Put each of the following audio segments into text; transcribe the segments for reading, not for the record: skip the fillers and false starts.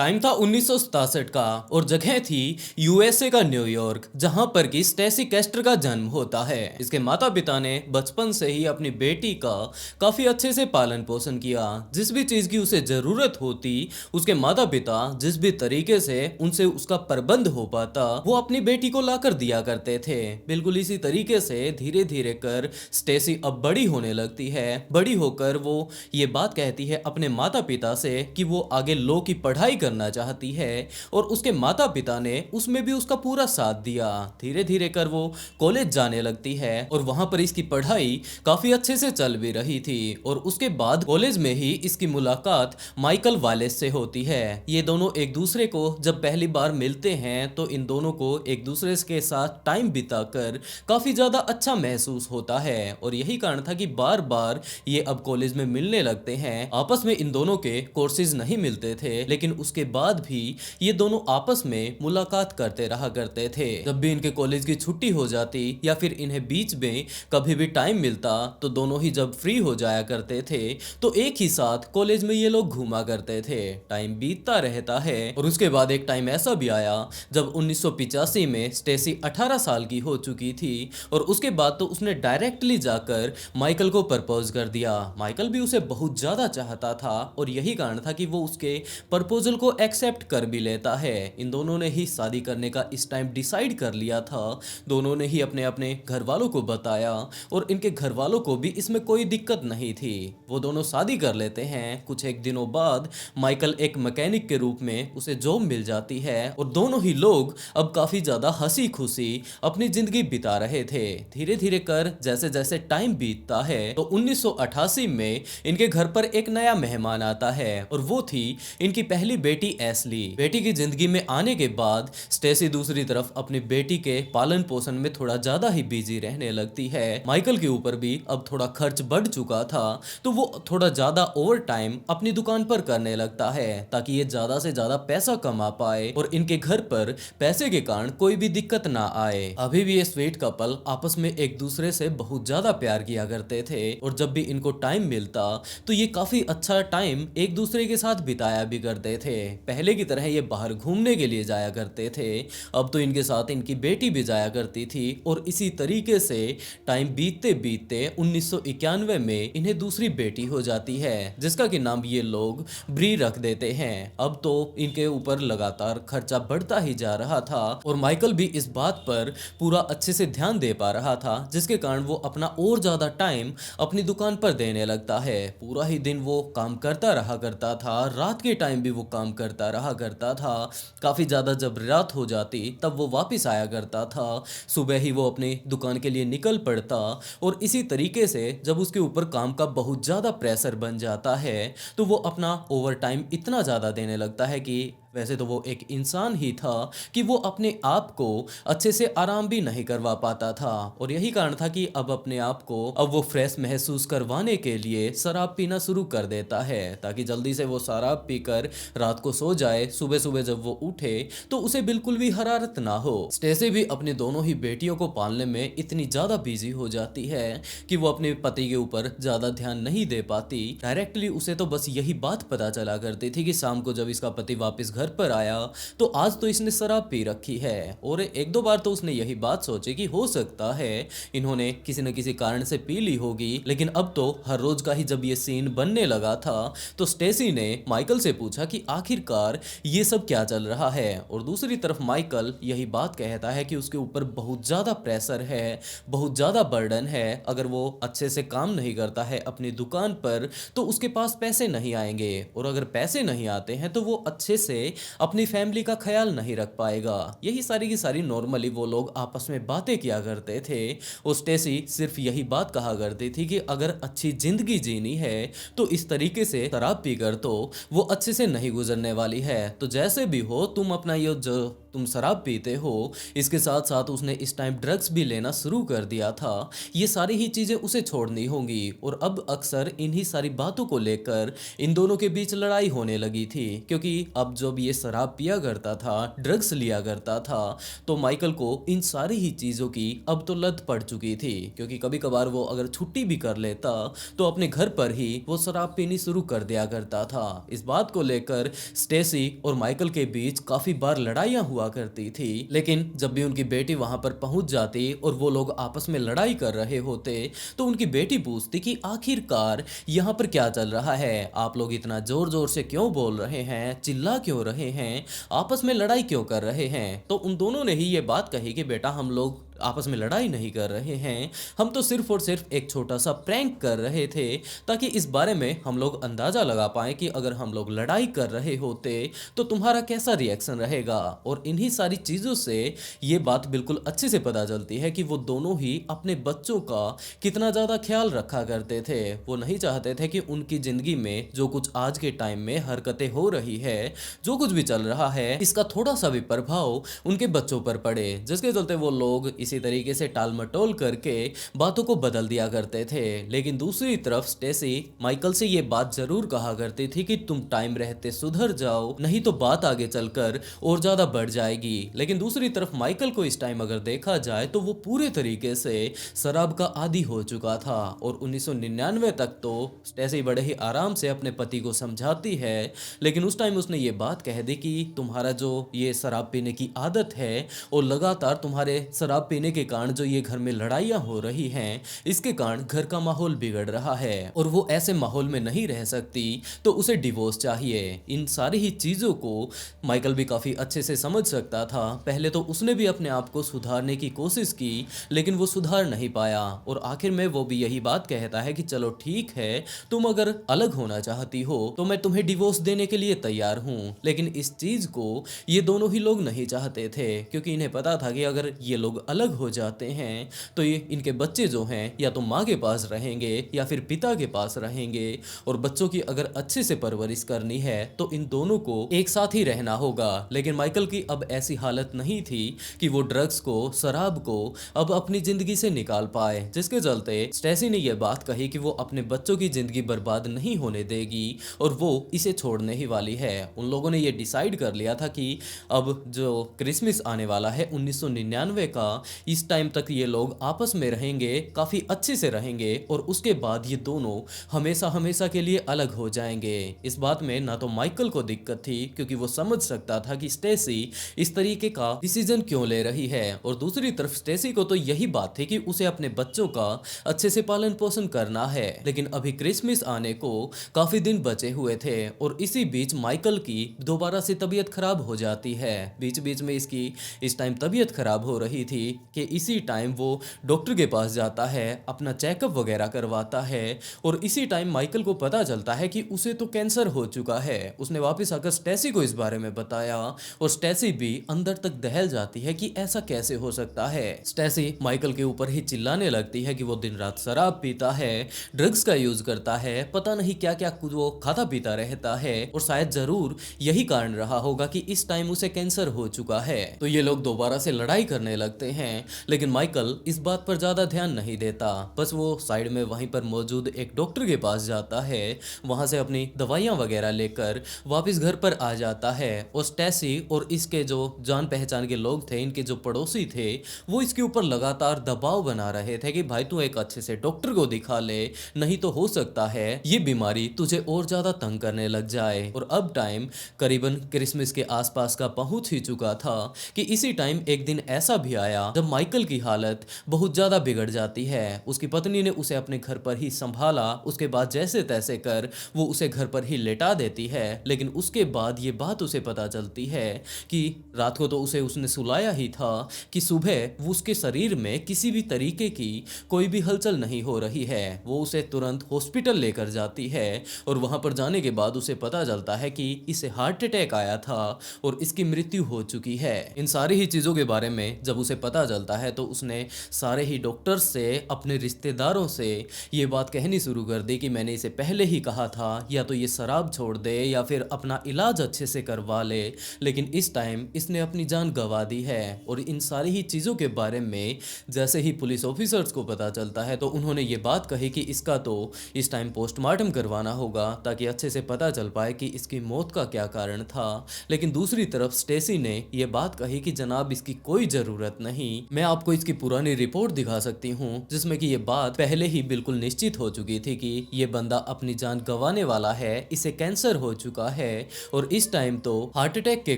Time था 1967 का और जगह थी यूएसए का न्यूयॉर्क, जहां पर कि स्टेसी कैस्टर का जन्म होता है। इसके माता पिता ने बचपन से ही अपनी बेटी का काफी अच्छे से पालन पोषण किया। जिस भी चीज की उसे जरूरत होती, उसके माता पिता जिस भी तरीके से उनसे उसका प्रबंध हो पाता, वो अपनी बेटी को लाकर दिया करते थे। बिल्कुल इसी तरीके से धीरे धीरे कर स्टेसी अब बड़ी होने लगती है। बड़ी होकर वो ये बात कहती है अपने माता पिता से कि वो आगे लॉ की पढ़ाई करना चाहती है, और उसके माता पिता ने उसमें भी उसका पूरा साथ दिया। धीरे धीरे कर वो कॉलेज जाने लगती है और वहां पर इसकी पढ़ाई काफी अच्छे से चल भी रही थी। और उसके बाद कॉलेज में ही इसकी मुलाकात माइकल वालेस से होती है। ये दोनों एक दूसरे को जब पहली बार मिलते हैं तो इन दोनों को एक दूसरे के साथ टाइम बिताकर काफी ज्यादा अच्छा महसूस होता है, और यही कारण था कि बार बार ये अब कॉलेज में मिलने लगते हैं। आपस में इन दोनों के कोर्सेज नहीं मिलते थे, लेकिन उसके बाद भी ये दोनों आपस में मुलाकात करते रहा करते थे। जब भी इनके कॉलेज की छुट्टी हो जाती या फिर इन्हें बीच में कभी भी टाइम मिलता, तो दोनों ही जब फ्री हो जाया करते थे तो एक ही साथ कॉलेज में ये लोग घूमा करते थे। टाइम बीतता रहता है और उसके बाद एक टाइम ऐसा भी आया जब 1985 में स्टेसी 18 साल की हो चुकी थी, और उसके बाद तो उसने डायरेक्टली जाकर माइकल को प्रपोज कर दिया। माइकल भी उसे बहुत ज्यादा चाहता था और यही कारण था कि वो उसके प्रपोजल को एक्सेप्ट कर भी लेता है। इन दोनों ने ही शादी करने का इस टाइम डिसाइड कर लिया था। दोनों ने ही अपने अपने घर वालों को बताया और इनके घर वालों को भी इसमें कोई दिक्कत नहीं थी। वो दोनों शादी कर लेते हैं। कुछ एक दिनों बाद माइकल एक मैकेनिक के रूप में उसे जॉब मिल जाती है और दोनों ही लोग अब काफी ज्यादा हंसी खुशी अपनी जिंदगी बिता रहे थे। धीरे धीरे कर जैसे जैसे टाइम बीतता है तो 1988 में इनके घर पर एक नया मेहमान आता है, और वो थी इनकी पहली बेटी एस्ली। बेटी की जिंदगी में आने के बाद स्टेसी दूसरी तरफ अपनी बेटी के पालन पोषण में थोड़ा ज्यादा ही बिजी रहने लगती है। माइकल के ऊपर भी अब थोड़ा खर्च बढ़ चुका था, तो वो थोड़ा ज्यादा ओवर टाइम अपनी दुकान पर करने लगता है ताकि ये ज्यादा से ज्यादा पैसा कमा पाए और इनके घर पर पैसे के कारण कोई भी दिक्कत ना आए। अभी भी ये स्वीट कपल आपस में एक दूसरे से बहुत ज्यादा प्यार किया करते थे, और जब भी इनको टाइम मिलता तो ये काफी अच्छा टाइम एक दूसरे के साथ बिताया भी करते थे। पहले की तरह ये बाहर घूमने के लिए जाया करते थे, अब तो इनके साथ इनकी बेटी भी जाया करती थी। और इसी तरीके से टाइम बीतते बीतते 1991 में इन्हें दूसरी बेटी हो जाती है, जिसका कि नाम ये लोग ब्री रख देते हैं। अब तो इनके ऊपर लगातार खर्चा बढ़ता ही जा रहा था, और माइकल भी इस बात पर पूरा अच्छे से ध्यान दे पा रहा था, जिसके कारण वो अपना और ज्यादा टाइम अपनी दुकान पर देने लगता है। पूरा ही दिन वो काम करता रहा करता था, रात के टाइम भी वो काम करता रहा करता था। काफी ज्यादा जब रात हो जाती तब वो वापस आया करता था। सुबह ही वो अपनी दुकान के लिए निकल पड़ता, और इसी तरीके से जब उसके ऊपर काम का बहुत ज्यादा प्रेशर बन जाता है तो वो अपना ओवर टाइम इतना ज्यादा देने लगता है कि वैसे तो वो एक इंसान ही था कि वो अपने आप को अच्छे से आराम भी नहीं करवा पाता था। और यही कारण था कि अब अपने आप को अब वो फ्रेश महसूस करवाने के लिए शराब पीना शुरू कर देता है, ताकि जल्दी से वो शराब पीकर रात को सो जाए। सुबह सुबह जब वो उठे तो उसे बिल्कुल भी हरारत ना हो। स्टेसी भी अपनी दोनों ही बेटियों को पालने में इतनी ज्यादा बिजी हो जाती है कि वो अपने पति के ऊपर ज्यादा ध्यान नहीं दे पाती। डायरेक्टली उसे तो बस यही बात पता चला करती थी कि शाम को जब इसका पति वापस घर पर आया तो आज तो इसने शराब पी रखी है। और एक दो बार तो उसने यही बात सोची कि हो सकता है इन्होंने किसी न किसी कारण से पी ली होगी, लेकिन अब तो हर रोज का ही जब ये सीन बनने लगा था तो स्टेसी ने माइकल से पूछा कि आखिरकार ये सब क्या चल रहा है। और दूसरी तरफ माइकल यही बात कहता है कि उसके ऊपर बहुत ज्यादा प्रेशर है, बहुत ज्यादा बर्डन है। अगर वो अच्छे से काम नहीं करता है अपनी दुकान पर तो उसके पास पैसे नहीं आएंगे, और अगर पैसे नहीं आते हैं तो वो अच्छे से अपनी फैमिली का ख्याल नहीं रख पाएगा। यही सारी की सारी नॉर्मली वो लोग आपस में बातें किया करते थे। और स्टेसी सिर्फ यही बात कहा करती थी कि अगर अच्छी जिंदगी जीनी है तो इस तरीके से शराब पीकर तो वो अच्छे से नहीं गुजरने वाली है। तो जैसे भी हो तुम अपना ये जो तुम शराब पीते हो, इसके साथ साथ उसने इस टाइम ड्रग्स भी लेना शुरू कर दिया था। ये सारी ही चीज़ें उसे छोड़नी होंगी और अब अक्सर इन्हीं सारी बातों को लेकर इन दोनों के बीच लड़ाई होने लगी थी, क्योंकि अब जब ये शराब पिया करता था, ड्रग्स लिया करता था, तो माइकल को इन सारी ही चीज़ों की अब तो लत पड़ चुकी थी। क्योंकि कभी कभार वो अगर छुट्टी भी कर लेता तो अपने घर पर ही वो शराब पीनी शुरू कर दिया करता था। इस बात को लेकर स्टेसी और माइकल के बीच काफी बार लड़ाइयाँ हुआ करती थी, लेकिन जब भी उनकी बेटी वहां पर पहुंच जाती और वो लोग आपस में लड़ाई कर रहे होते तो उनकी बेटी पूछती कि आखिरकार यहाँ पर क्या चल रहा है, आप लोग इतना जोर जोर से क्यों बोल रहे हैं, चिल्ला क्यों रहे हैं, आपस में लड़ाई क्यों कर रहे हैं। तो उन दोनों ने ही ये बात कही कि बेटा हम लोग आपस में लड़ाई नहीं कर रहे हैं, हम तो सिर्फ और सिर्फ एक छोटा सा प्रैंक कर रहे थे ताकि इस बारे में हम लोग अंदाजा लगा पाए कि अगर हम लोग लड़ाई कर रहे होते तो तुम्हारा कैसा रिएक्शन रहेगा। और इन्हीं सारी चीज़ों से ये बात बिल्कुल अच्छे से पता चलती है कि वो दोनों ही अपने बच्चों का कितना ज़्यादा ख्याल रखा करते थे। वो नहीं चाहते थे कि उनकी ज़िंदगी में जो कुछ आज के टाइम में हरकतें हो रही है, जो कुछ भी चल रहा है, इसका थोड़ा सा भी प्रभाव उनके बच्चों पर पड़े, जिसके चलते वो लोग इसी तरीके से टाल मटोल करके बातों को बदल दिया करते थे। लेकिन दूसरी तरफ स्टेसी माइकल से ये बात जरूर कहा करती थी कि तुम टाइम रहते सुधर जाओ, नहीं तो बात आगे चलकर और ज्यादा बढ़ जाएगी। लेकिन दूसरी तरफ माइकल को इस टाइम अगर देखा जाए तो वो पूरे तरीके से शराब का आदी हो चुका था और 1999 तक तो स्टेसी बड़े ही आराम से अपने पति को समझाती है, लेकिन उस टाइम उसने ये बात कह दी कि तुम्हारा जो ये शराब पीने की आदत है और लगातार तुम्हारे शराब पीने के कारण जो ये घर में लड़ाइयाँ हो रही हैं, इसके कारण घर का माहौल बिगड़ रहा है और वो ऐसे माहौल में नहीं रह सकती, तो उसे डिवोर्स चाहिए। इन सारी ही चीज़ों को माइकल भी काफ़ी अच्छे से समझ सकता था। पहले तो उसने भी अपने आप को सुधारने की कोशिश की, लेकिन वो सुधार नहीं पाया और आखिर में वो भी यही बात कहता है कि चलो ठीक है, तुम अगर अलग होना चाहती हो तो मैं तुम्हें डिवोर्स देने के लिए तैयार हूँ। लेकिन इस चीज़ को ये दोनों ही लोग नहीं चाहते थे, क्योंकि इन्हें पता था कि अगर ये लोग अलग हो जाते हैं तो ये इनके बच्चे जो हैं या तो माँ के पास रहेंगे या फिर पिता के पास रहेंगे, और बच्चों की अगर अच्छे से परवरिश करनी है तो इन दोनों को एक साथ ही रहना होगा। लेकिन माइकल की अब ऐसी हालत नहीं थी कि वो ड्रग्स को, शराब को अब अपनी जिंदगी से निकाल पाए, जिसके चलते स्टेसी ने यह बात कही कि वो अपने बच्चों की जिंदगी बर्बाद नहीं होने देगी और वो इसे छोड़ने ही वाली है। उन लोगों ने ये डिसाइड कर लिया था कि अब जो क्रिसमस आने वाला है 1999 का, इस टाइम तक ये लोग आपस में रहेंगे, काफी अच्छे से रहेंगे और उसके बाद ये दोनों हमेशा हमेशा के लिए अलग हो जाएंगे। इस बात में ना तो माइकल को दिक्कत थी, क्योंकि वो समझ सकता था कि स्टेसी इस तरीके का डिसीजन क्यों ले रही है, और दूसरी तरफ स्टेसी को तो यही बात थी कि उसे अपने बच्चों का अच्छे से पालन पोषण करना है। लेकिन अभी क्रिसमस आने को काफी दिन बचे हुए थे और इसी बीच माइकल की दोबारा से तबीयत खराब हो जाती है। बीच बीच में इसकी इस टाइम तबीयत खराब हो रही थी कि इसी टाइम वो डॉक्टर के पास जाता है, अपना चेकअप वगैरह करवाता है और इसी टाइम माइकल को पता चलता है कि उसे तो कैंसर हो चुका है। उसने वापस आकर स्टेसी को इस बारे में बताया और स्टेसी भी अंदर तक दहल जाती है कि ऐसा कैसे हो सकता है। स्टेसी माइकल के ऊपर ही चिल्लाने लगती है कि वो दिन रात शराब पीता है, ड्रग्स का यूज करता है, पता नहीं क्या क्या कुछ वो खाता पीता रहता है और शायद जरूर यही कारण रहा होगा कि इस टाइम उसे कैंसर हो चुका है। तो ये लोग दोबारा से लड़ाई करने लगते हैं, लेकिन माइकल इस बात पर ज्यादा ध्यान नहीं देता। बस वो साइड में वहीं पर मौजूद एक डॉक्टर के पास जाता है, वहां से अपनी दवाइयां वगैरह लेकर वापस घर पर आ जाता है और स्टेसी और इसके जो जान पहचान के लोग थे, इनके जो पड़ोसी थे, वो इसके ऊपर लगातार दबाव बना रहे थे कि भाई तू एक अच्छे से डॉक्टर को दिखा ले, नहीं तो हो सकता है ये बीमारी तुझे और ज्यादा तंग करने लग जाए। और अब टाइम करीबन क्रिसमस के आसपास का पहुंच ही चुका था कि इसी टाइम एक दिन ऐसा भी आया जब माइकल की हालत बहुत ज्यादा बिगड़ जाती है। उसकी पत्नी ने उसे अपने घर पर ही संभाला, उसके बाद जैसे तैसे कर वो उसे घर पर ही लेटा देती है। लेकिन उसके बाद ये बात उसे पता चलती है कि रात को तो उसने सुलाया ही था कि सुबह वो उसके शरीर में किसी भी तरीके की कोई भी हलचल नहीं हो रही है। वो उसे तुरंत हॉस्पिटल लेकर जाती है और वहां पर जाने के बाद उसे पता चलता है कि इसे हार्ट अटैक आया था और इसकी मृत्यु हो चुकी है। इन सारी ही चीजों के बारे में जब उसे पता चलता है तो उसने सारे ही डॉक्टर्स से, अपने रिश्तेदारों से ये बात कहनी शुरू कर दी कि मैंने इसे पहले ही कहा था या तो ये शराब छोड़ दे या फिर अपना इलाज अच्छे से करवा ले, लेकिन इस टाइम इसने अपनी जान गंवा दी है। और इन सारी ही चीज़ों के बारे में जैसे ही पुलिस ऑफिसर्स को पता चलता है तो उन्होंने ये बात कही कि इसका तो इस टाइम पोस्टमार्टम करवाना होगा ताकि अच्छे से पता चल पाए कि इसकी मौत का क्या कारण था। लेकिन दूसरी तरफ स्टेसी ने यह बात कही कि जनाब इसकी कोई ज़रूरत नहीं, मैं आपको इसकी पुरानी रिपोर्ट दिखा सकती हूँ जिसमें कि ये बात पहले ही बिल्कुल निश्चित हो चुकी थी कि ये बंदा अपनी जान गंवाने वाला है, इसे कैंसर हो चुका है और इस टाइम तो हार्ट अटैक के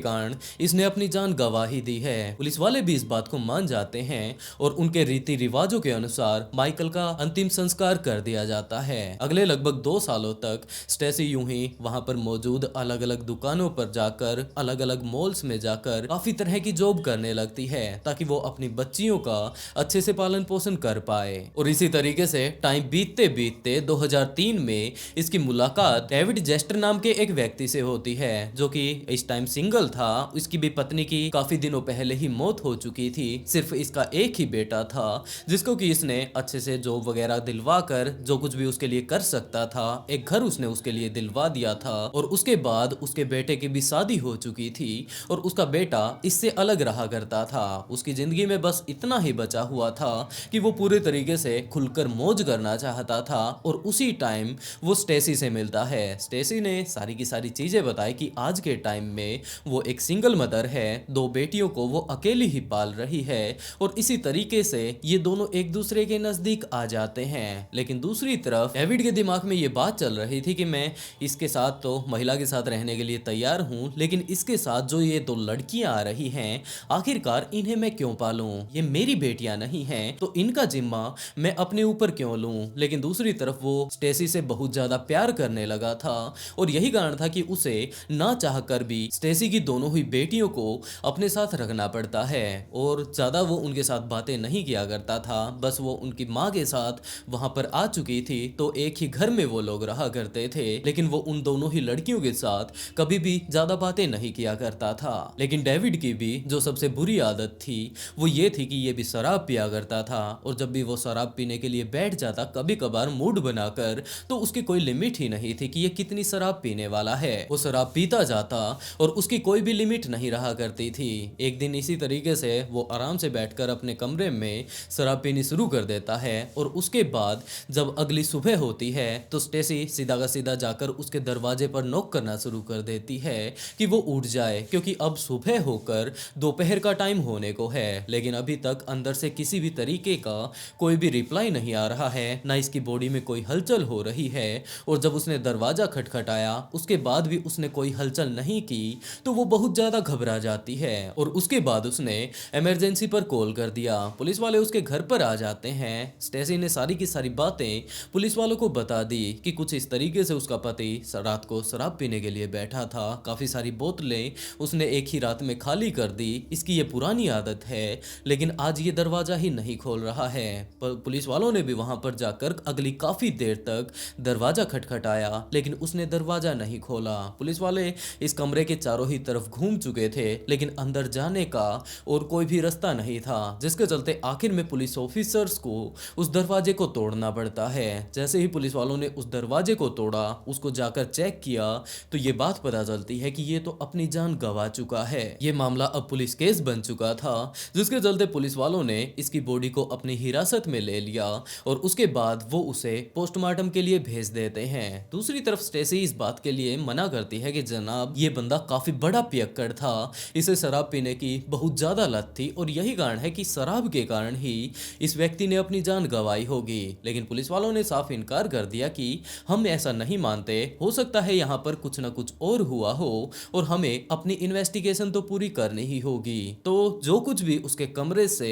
कारण इसने अपनी जान गंवा ही दी है। पुलिस वाले भी इस बात को मान जाते हैं और उनके रीति रिवाजों के अनुसार माइकल का अंतिम संस्कार कर दिया जाता है। अगले लगभग 2 सालों तक स्टेसी यूं ही वहां पर मौजूद अलग अलग दुकानों पर जाकर, अलग अलग मॉल्स में जाकर काफी तरह की जॉब करने लगती है ताकि वो अपनी बच्चियों का अच्छे से पालन पोषण कर पाए। और इसी तरीके से टाइम बीतते बीतते 2003 में इसकी मुलाकात डेविड जेस्टर नाम के एक व्यक्ति से होती है जो कि इस टाइम सिंगल था। इसकी भी पत्नी की काफी दिनों पहले ही मौत हो चुकी थी, सिर्फ इसका एक ही बेटा था जिसको कि इसने अच्छे से जॉब वगैरह दिलवा कर जो कुछ भी उसके लिए कर सकता था, एक घर उसने उसके लिए दिलवा दिया था। और उसके बाद उसके बेटे की भी शादी हो चुकी थी और उसका बेटा इससे अलग रहा करता था। उसकी जिंदगी में बस इतना ही बचा हुआ था कि वो पूरे तरीके से खुलकर मौज करना चाहता था। और उसी टाइम वो स्टेसी से मिलता है। स्टेसी ने सारी की सारी चीजें बताई कि आज के टाइम में वो एक सिंगल मदर है, 2 बेटियों को वो अकेली ही पाल रही है और इसी तरीके से ये दोनों एक दूसरे के नजदीक आ जाते हैं। लेकिन दूसरी तरफ डेविड के दिमाग में ये बात चल रही थी कि मैं इसके साथ तो महिला के साथ रहने के लिए तैयार हूँ, लेकिन इसके साथ जो ये 2 लड़कियां आ रही हैं, आखिरकार इन्हें मैं क्यों पालूं? ये मेरी बेटियां नहीं हैं तो इनका जिम्मा मैं अपने ऊपर क्यों लूं? लेकिन दूसरी तरफ वो स्टेसी से बहुत ज्यादा प्यार करने लगा था और यही कारण था कि उसे ना चाह कर भी स्टेसी की दोनों ही बेटियों को अपने साथ रखना पड़ता है। और ज्यादा वो उनके साथ बातें नहीं किया करता था, बस वो उनकी माँ के साथ वहां पर आ चुकी थी तो एक ही घर में वो लोग रहा करते थे, लेकिन वो उन दोनों ही लड़कियों के साथ कभी भी ज्यादा बातें नहीं किया करता था। लेकिन डेविड की भी जो सबसे बुरी आदत थी वो ये थी कि ये भी शराब पिया करता था और जब भी वो शराब पीने के लिए बैठ जाता कभी कभार मूड बनाकर, तो उसकी कोई लिमिट ही नहीं थी कि ये कितनी शराब पीने वाला है। वो शराब पीता जाता और उसकी कोई भी लिमिट नहीं रहा करती थी। एक दिन इसी तरीके से वो आराम से बैठकर अपने कमरे में शराब पीनी शुरू कर देता है और उसके बाद जब अगली सुबह होती है तो स्टेसी सीधा का सीधा जाकर उसके दरवाजे पर नॉक करना शुरू कर देती है कि वो उठ जाए, क्योंकि अब सुबह होकर दोपहर का टाइम होने को है। लेकिन अभी तक अंदर से किसी भी तरीके का कोई भी रिप्लाई नहीं आ रहा है, ना इसकी बॉडी में कोई हलचल हो रही है। और जब उसने दरवाजा खटखटाया उसके बाद भी उसने कोई हलचल नहीं की तो वो बहुत ज्यादा घबरा जाती है और उसके बाद उसने इमरजेंसी पर कॉल कर दिया। पुलिस वाले उसके घर पर आ जाते हैं। स्टेसी ने सारी की सारी बातें पुलिस वालों को बता दी कि कुछ इस तरीके से उसका पति रात को शराब पीने के लिए बैठा था, काफी सारी बोतलें उसने एक ही रात में खाली कर दी, इसकी ये पुरानी आदत है, लेकिन आज ये दरवाजा ही नहीं खोल रहा है। पुलिस वालों ने भी वहां पर जाकर अगली काफी देर तक दरवाजा खटखटाया लेकिन उसने दरवाजा नहीं खोला। पुलिस वाले इस कमरे के चारों ही तरफ घूम चुके थे लेकिन अंदर जाने का और कोई भी रास्ता नहीं था, जिसके चलते आखिर में पुलिस ऑफिसर्स को उस दरवाजे को तोड़ना पड़ता है। जैसे ही पुलिस वालों ने उस दरवाजे को तोड़ा, उसको जाकर चेक किया तो ये बात पता चलती है कि ये तो अपनी जान गंवा चुका है। ये मामला अब पुलिस केस बन चुका था, जिसके चलते पुलिस वालों ने इसकी बॉडी को अपनी हिरासत में ले लिया और उसके बाद वो उसे पोस्टमार्टम के लिए भेज देते हैं। दूसरी तरफ स्टेसी इस बात के लिए मना करती है कि जनाब ये बंदा काफी बड़ा पियक्कड़ था, इसे शराब पीने की बहुत ज्यादा लत थी और यही कारण है कि शराब के कारण ही इस व्यक्ति ने अपनी जान गंवाई होगी। लेकिन पुलिस वालों ने साफ इनकार कर दिया कि हम ऐसा नहीं मानते, हो सकता है यहाँ पर कुछ ना कुछ और हुआ हो और हमें अपनी इन्वेस्टिगेशन तो पूरी करनी ही होगी। तो जो कुछ भी उसके कमरे से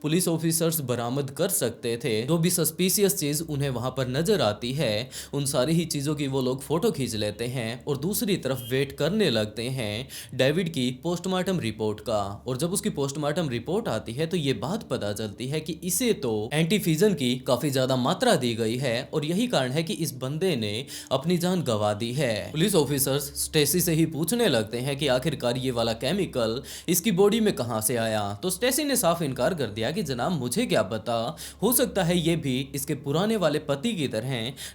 पुलिस ऑफिसर्स बरामद कर सकते थे, जो भी सस्पिशियस चीज उन्हें वहां पर नजर आती है, उन सारी ही चीजों की वो लोग फोटो खींच लेते हैं और दूसरी तरफ वेट करने लगते हैं डेविड की पोस्टमार्टम रिपोर्ट का। और जब उसकी पोस्टमार्टम रिपोर्ट आती है तो ये बात पता चलती है कि इसे तो एंटीफिजन की काफी ज्यादा मात्रा दी गई है और यही कारण है कि इस बंदे ने अपनी जान गंवा दी है। पुलिस ऑफिसर्स स्टेसी से ही पूछने लगते हैं कि आखिरकार ये वाला केमिकल इसकी बॉडी में कहां से आया, तो स्टेसी स्टेसी ने साफ इनकार कर दिया कि जनाब मुझे क्या पता, हो सकता है ये भी इसके पुराने वाले पति की तरह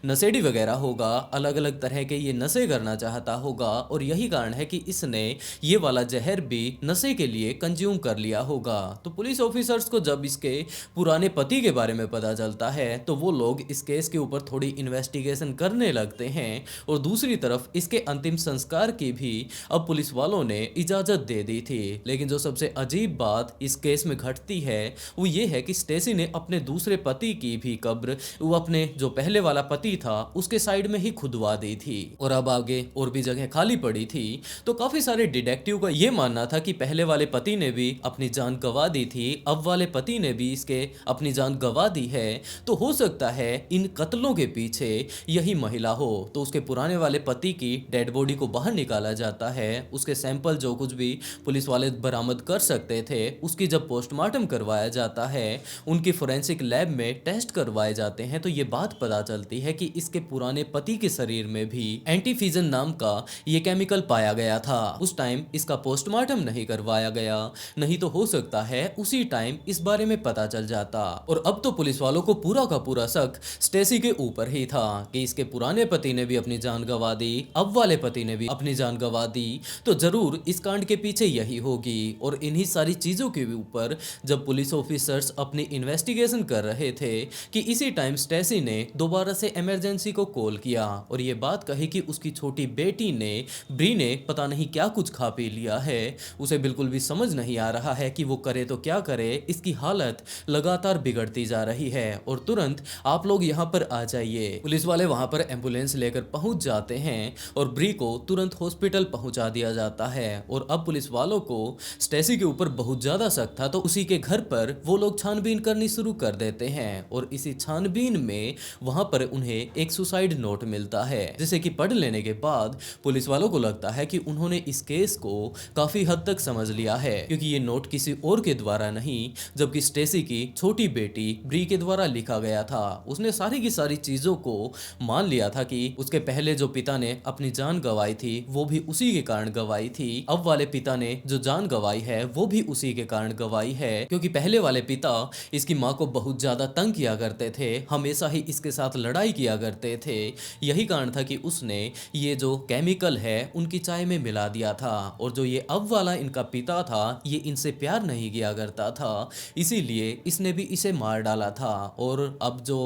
नशेड़ी वगैरह होगा, अलग अलग तरह के ये नशे करना चाहता होगा और यही कारण है कि इसने ये वाला जहर भी नशे के लिए कंज्यूम कर लिया होगा। तो पुलिस ऑफिसर्स को जब इसके पुराने पति के बारे में पता चलता है तो वो लोग इस केस के ऊपर थोड़ी इन्वेस्टिगेशन करने लगते हैं और दूसरी तरफ इसके अंतिम संस्कार की भी अब पुलिस वालों ने इजाजत दे दी थी। लेकिन जो सबसे अजीब बात इस केस में घटती है वो ये है कि स्टेसी ने अपने दूसरे पति की भी कब्र वो अपने जो पहले वाला पति था उसके साइड में ही खुदवा दी थी और अब आगे और भी जगह खाली पड़ी थी। तो काफी सारे डिटेक्टिव का ये मानना था कि पहले वाले पति ने भी अपनी जान गंवा दी थी, अब वाले पति ने भी इसके अपनी जान गंवा दी है, तो हो सकता है इन कत्लों के पीछे यही महिला हो। तो उसके पुराने वाले पति की डेड बॉडी को बाहर निकाला जाता है, उसके सैंपल जो कुछ भी पुलिस वाले बरामद कर सकते थे उसकी जब पोस्टमार्टम करवाया जाता है, उनकी फोरेंसिक लैब में टेस्ट करवाए जाते हैं, तो ये बात पता चलती है कि इसके पुराने पति के शरीर में भी एंटीफिजन नाम का ये केमिकल पाया गया था। उस टाइम इसका पोस्टमार्टम नहीं करवाया गया, नहीं तो हो सकता है उसी टाइम इस बारे में पता चल जाता। और अब तो पुलिस वालों को पूरा का पूरा शक स्टेसी के ऊपर ही था कि इसके पुराने पति ने भी अपनी जान गंवा दी, अब वाले पति ने भी अपनी जान गंवा दी, तो जरूर इस कांड के पीछे यही होगी। और इन्हीं सारी चीजों के ऊपर जब पुलिस ऑफिसर्स अपनी इन्वेस्टिगेशन कर रहे थे कि इसी टाइम स्टेसी ने दोबारा से इमरजेंसी को कॉल किया और ये बात कही कि उसकी छोटी बेटी ने ब्री ने पता नहीं क्या कुछ खा पी लिया है, उसे बिल्कुल भी समझ नहीं आ रहा है कि वो करे तो क्या करे, इसकी हालत लगातार बिगड़ती जा रही है और तुरंत आप लोग यहाँ पर आ जाइए। पुलिस वाले वहां पर एम्बुलेंस लेकर पहुंच जाते हैं और ब्री को तुरंत हॉस्पिटल पहुंचा दिया जाता है। और अब पुलिस वालों को स्टेसी के ऊपर बहुत ज्यादा शक था, तो उसी के घर पर वो लोग छानबीन करनी शुरू कर देते हैं और इसी छानबीन में वहां पर उन्हें एक सुसाइड नोट मिलता है, जिसे कि पढ़ लेने के बाद पुलिस वालों को लगता है कि उन्होंने इस केस को काफी हद तक समझ लिया है, क्योंकि ये नोट किसी और के द्वारा नहीं जबकि स्टेसी की छोटी बेटी ब्री के द्वारा लिखा गया था। उसने सारी की सारी चीजों को मान लिया था कि उसके पहले जो पिता ने अपनी जान गंवाई थी वो भी उसी के कारण गंवाई थी, अब वाले पिता ने जो जान गंवाई है वो भी उसी के कारण गंवाई है, क्योंकि पहले वाले पिता इसकी माँ को बहुत ज्यादा तंग किया करते थे, हमेशा ही इसके साथ लड़ाई किया करते थे। यही कारण था कि उसने ये जो केमिकल है उनकी चाय में मिला दिया था और जो ये अब वाला इनका पिता था ये इनसे प्यार नहीं किया करता था, इसीलिए इसने भी इसे मार डाला था। और अब जो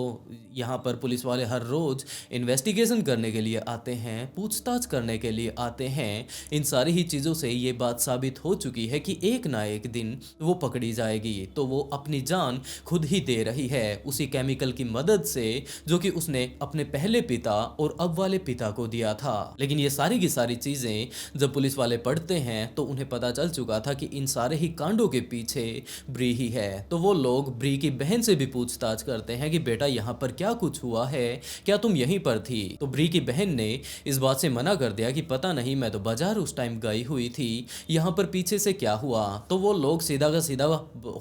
यहाँ पर पुलिस वाले हर रोज इन्वेस्टिगेशन करने के लिए आते हैं, पूछताछ करने के लिए आते हैं, इन सारी ही चीज़ों से ये बात साबित हो चुकी है कि एक ना एक दिन वो पकड़ी जाएगी, तो वो अपनी जान खुद ही दे रही है उसी केमिकल की मदद से जो कि उसने अपने पहले पिता और अब वाले पिता को दिया था। लेकिन ये सारी की सारी चीज़ें जब पुलिस वाले पढ़ते हैं तो उन्हें पता चल चुका था कि इन सारे ही कांडों के पीछे ब्री ही है। तो वो लोग ब्री की बहन से भी पूछताछ करते हैं कि बेटा यहाँ पर क्या कुछ हुआ है, क्या तुम यहीं पर थी? तो ब्री की बहन ने इस बात से मना कर दिया कि पता नहीं, मैं तो बाजार उस टाइम गई हुई थी, यहाँ पर पीछे से क्या हुआ। तो वो लोग सीधा का सीधा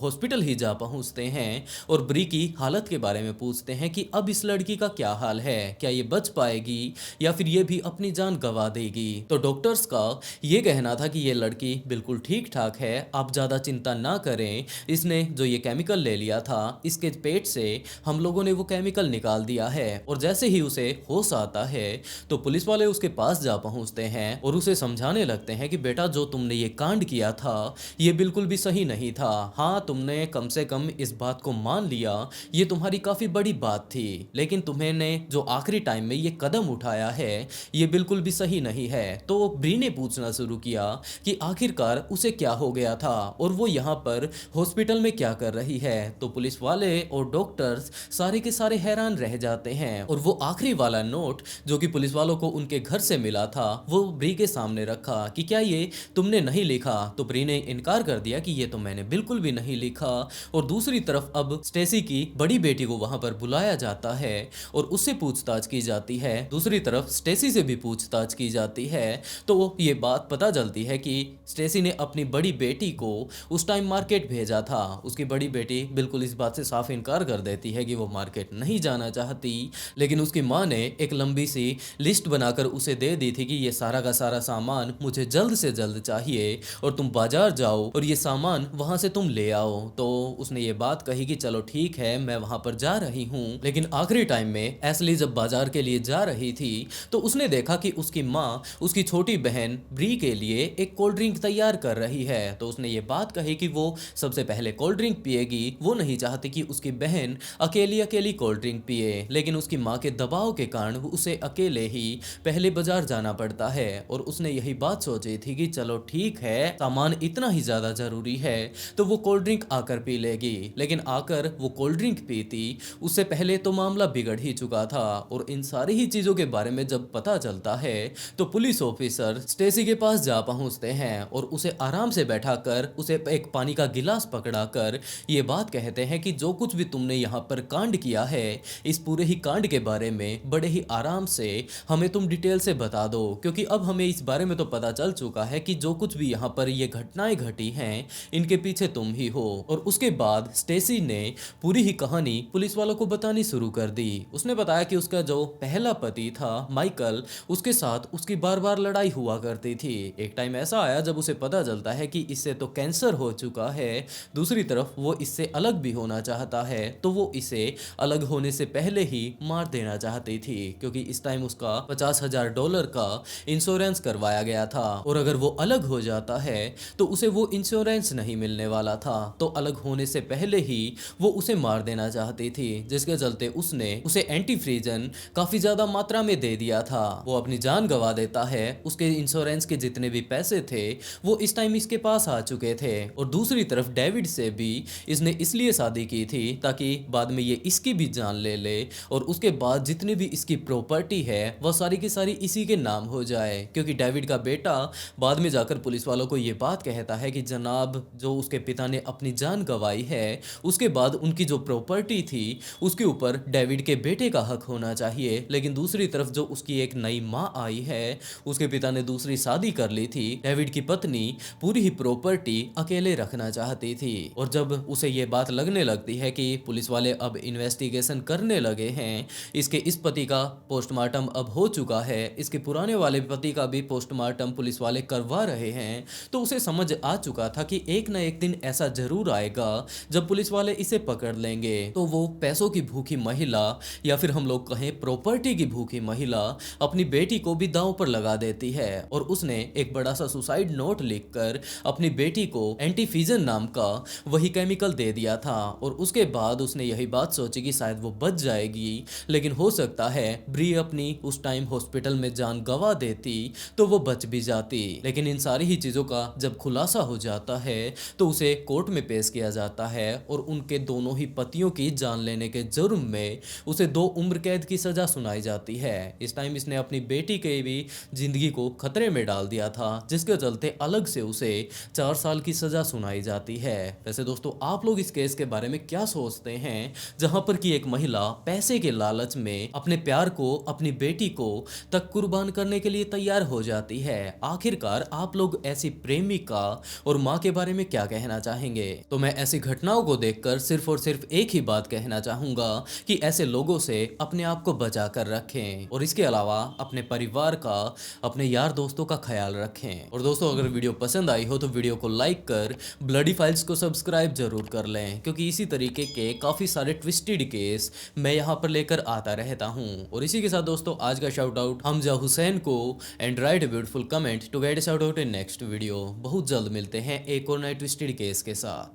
हॉस्पिटल ही जा पहुँचते हैं और ब्री की हालत के बारे में पूछते हैं कि अब इस लड़की का क्या हाल है, क्या ये बच पाएगी या फिर ये भी अपनी जान गंवा देगी। तो डॉक्टर्स का ये कहना था कि ये लड़की बिल्कुल ठीक ठाक है, आप ज़्यादा चिंता ना करें, इसने जो ये केमिकल ले लिया था इसके पेट से हम लोगों ने वो केमिकल निकाल दिया है। और जैसे ही उसे होश आता है तो पुलिस वाले उसके पास जा पहुंचते हैं और उसे समझाने लगते हैं कि बेटा जो तुमने ये कांड किया था ये बिल्कुल भी सही नहीं था। हाँ, तुमने कम से कम इस बात को मान लिया, ये तुम्हारी काफ़ी बड़ी बात थी, लेकिन तुम्हें जो आखिरी टाइम में ये कदम उठाया है ये बिल्कुल भी सही नहीं है। तो ब्री ने पूछना शुरू किया कि आखिरकार उसे क्या हो गया था और वो यहाँ पर हॉस्पिटल में क्या कर रही है। तो पुलिस वाले और डॉक्टर्स सारे के सारे हैरान रह जाते हैं और वो आखिरी वाला नोट जो कि पुलिस वालों को उनके घर से मिला था वो ब्री के सामने रखा कि क्या ये तुमने नहीं लिखा। तो ब्री ने इनकार कर दिया कि ये तो मैंने बिल्कुल भी नहीं लिखा। और दूसरी तरफ अब स्टेसी की बड़ी बेटी को वहां पर बुलाया जाता है और उससे पूछताछ की जाती है, दूसरी तरफ स्टेसी से भी पूछताछ की जाती है। तो ये बात पता चलती है कि स्टेसी ने अपनी बड़ी बेटी को उस टाइम मार्केट भेजा था। उसकी बड़ी बेटी बिल्कुल इस बात से साफ इनकार कर देती है कि वो मार्केट नहीं जाना चाहती, लेकिन उसकी माँ ने एक लंबी सी लिस्ट बनाकर उसे दे दी थी कि ये सारा का सारा सामान मुझे जल्द से जल्द चाहिए और तुम बाजार जाओ और ये सामान वहाँ वहां से तुम ले आओ। तो उसने ये बात कही कि चलो ठीक है, मैं वहां पर जा रही हूँ। लेकिन आखिरी टाइम में एशली जब बाजार के लिए जा रही थी तो उसने देखा कि उसकी माँ उसकी छोटी बहन ब्री के लिए एक कोल्ड ड्रिंक तैयार कर रही है। तो उसने ये बात कही कि वो सबसे पहले कोल्ड ड्रिंक पिएगी, वो नहीं चाहती कि उसकी बहन अकेली अकेली कोल्ड ड्रिंक पिए। लेकिन उसकी माँ के दबाव के कारण उसे अकेले ही पहले बाजार जाना पड़ता है और उसने यही बात सोची थी कि चलो ठीक है, सामान इतना ही ज़्यादा ज़रूरी है तो वो कोल्ड ड्रिंक आकर पी लेगी। लेकिन आकर वो कोल्ड ड्रिंक पीती उससे पहले तो मामला बिगड़ ही चुका था। और इन सारी ही चीज़ों के बारे में जब पता चलता है तो पुलिस ऑफिसर स्टेसी के पास जा पहुंचते हैं और उसे आराम से बैठाकर उसे एक पानी का गिलास पकड़ाकर ये बात कहते हैं कि जो कुछ भी तुमने यहाँ पर कांड किया है, इस पूरे ही कांड के बारे में बड़े ही आराम से हमें तुम डिटेल से बता दो, क्योंकि अब हमें इस बारे में तो पता चल चुका है कि जो कुछ भी यहाँ पर ये घटनाएं घटी हैं इनके पीछे तुम ही हो। और उसके बाद स्टेसी ने पूरी ही कहानी पुलिस वालों को बतानी शुरू कर दी। उसने बताया कि उसका जो पहला पति था माइकल, उसके साथ उसकी बार बार लड़ाई हुआ करती थी। एक टाइम ऐसा आया जब उसे पता चलता है कि इससे तो कैंसर हो चुका है, दूसरी तरफ वो इससे अलग भी होना चाहता है, तो वो इसे अलग होने से पहले ही मार देना चाहती थी, क्योंकि इस टाइम उसका $50,000 का इंश्योरेंस करवाया गया था और अगर वो अलग हो जाता है तो उसे वो इंश्योरेंस नहीं मिलने वाला था। तो अलग होने से पहले ही वो उसे मार देना चाहती थी, जिसके चलते उसने उसे एंटीफ्रीजन काफी ज्यादा मात्रा में दे दिया था। वो अपनी जान गंवा देता है, उसके इंश्योरेंस के जितने भी पैसे थे वो इस टाइम इसके पास आ चुके थे। और दूसरी तरफ डेविड से भी इसने इसलिए शादी की थी ताकि बाद में ये इसकी भी जान ले ले और उसके बाद जितनी भी इसकी प्रॉपर्टी है वह सारी की सारी इसी के नाम हो जाए। क्योंकि डेविड का बेटा बाद में जाकर पुलिस वालों को ये बात कहता है कि जनाब, जो उसके पिता ने अपनी जान गंवाई है उसके बाद उनकी जो प्रॉपर्टी थी उसके ऊपर डेविड के बेटे का हक होना चाहिए। लेकिन दूसरी तरफ जो उसकी एक नई माँ आई है, उसके पिता ने दूसरी शादी कर ली थी, डेविड की पत्नी पूरी ही प्रॉपर्टी अकेले रखना चाहती थी। और जब उसे ये बात लगने लगती है कि पुलिस वाले अब इन्वेस्टिगेशन करने लगे हैं, इसके इस पति का पोस्टमार्टम अब हो चुका है, इसके पुराने वाले पति का भी पोस्टमार्टम पुलिस वाले करवा रहे हैं, तो उसे समझ आ चुका था कि एक ना एक दिन ऐसा जरूर आएगा जब पुलिस वाले इसे पकड़ लेंगे। तो वो पैसों की भूखी महिला या फिर हम लोग कहें प्रॉपर्टी की भूखी महिला अपनी बेटी को भी दांव पर लगा देती है और उसने एक बड़ा सा सुसाइड नोट लिखकर अपनी बेटी को एंटीफीजन नाम का वही केमिकल दे दिया था। और उसके बाद उसने यही बात सोची कि शायद वो बच जाएगी, लेकिन हो सकता है ब्री अपनी उस टाइम हॉस्पिटल में जान गंवा देती तो वो बच भी जाती। लेकिन इन सारी ही चीजों का जब खुलासा हो जाता है तो उसे कोर्ट में पेश किया जाता है और उनके दोनों ही पतियों की जान लेने के जुर्म में उसे 2 उम्र कैद की सजा सुनाई जाती है। इस टाइम इसने अपनी बेटी के भी जिंदगी को खतरे में डाल दिया था, जिसके चलते अलग से उसे 4 साल की सजा सुनाई जाती है। वैसे दोस्तों, आप लोग इस केस के बारे में क्या सोचते हैं, जहां पर कि एक महिला पैसे के लालच में अपने प्यार को, अपनी बेटी को तक कुर्बान करने के लिए तैयार हो जाती है। आखिरकार आप लोग ऐसी प्रेमिका और माँ के बारे में क्या कहना चाहेंगे? तो मैं ऐसी घटनाओं को देखकर सिर्फ और सिर्फ एक ही बात कहना चाहूंगा कि ऐसे लोगों से अपने आप को बचा कर रखें और इसके अलावा अपने परिवार का, अपने यार दोस्तों का ख्याल रखें। और दोस्तों, अगर वीडियो पसंद आई हो तो वीडियो को लाइक कर ब्लडी फाइल्स को सब्सक्राइब जरूर कर लें, क्योंकि इसी तरीके के काफी सारे ट्विस्टेड केस मैं यहाँ पर लेकर आता रहता हूँ। और इसी के साथ दोस्तों, आज का शाउट आउट हमजा हुसैन को, and write a beautiful comment to get a shout out in next video. बहुत जल्द मिलते हैं एक और नए ट्विस्टेड केस के साथ।